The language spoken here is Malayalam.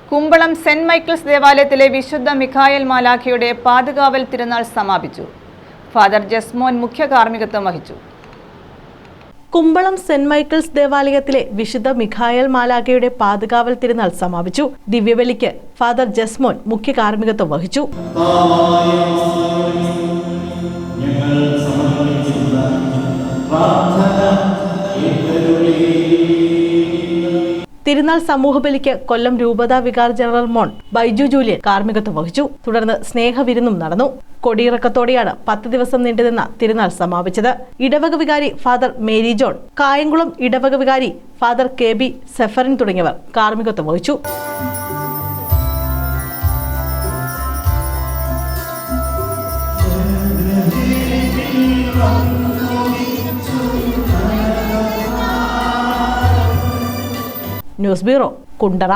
കുമ്പളം സെന്റ് മൈക്കിൾസ് ദേവാലയത്തിലെ വിശുദ്ധ മിഖായേൽ മാലാഖയുടെ പാതുകാവൽ തിരുനാൾ സമാപിച്ചു. ഫാദർ ജസ്മോൻ മുഖ്യ കാർമ്മികത്വം വഹിച്ചു. കുമ്പളം സെന്റ് മൈക്കിൾസ് ദേവാലയത്തിലെ വിശുദ്ധ മിഖായേൽ മാലാഖയുടെ പാതുകാവൽ തിരുനാൾ സമാപിച്ചു. ദിവ്യബലിക്ക് ഫാദർ ജസ്മോൻ മുഖ്യ കാർമ്മികത്വം വഹിച്ചു. തിരുനാൾ സമൂഹബലിക്ക് കൊല്ലം രൂപതാ vicar general Mon Baiju Julian കാർമ്മികത്വം വഹിച്ചു. തുടർന്ന് സ്നേഹവിരുന്നും നടന്നു. കൊടിയിറക്കത്തോടെയാണ് 10 ദിവസം നീണ്ടുനിന്ന തിരുനാൾ സമാപിച്ചത്. ഇടവക വികാരി ഫാദർ മേരി ജോൺ, കായംകുളം ഇടവക വികാരി ഫാദർ KB സെഫറിൻ തുടങ്ങിയവർ കാർമ്മികത്വം വഹിച്ചു. News bureau, Kundara.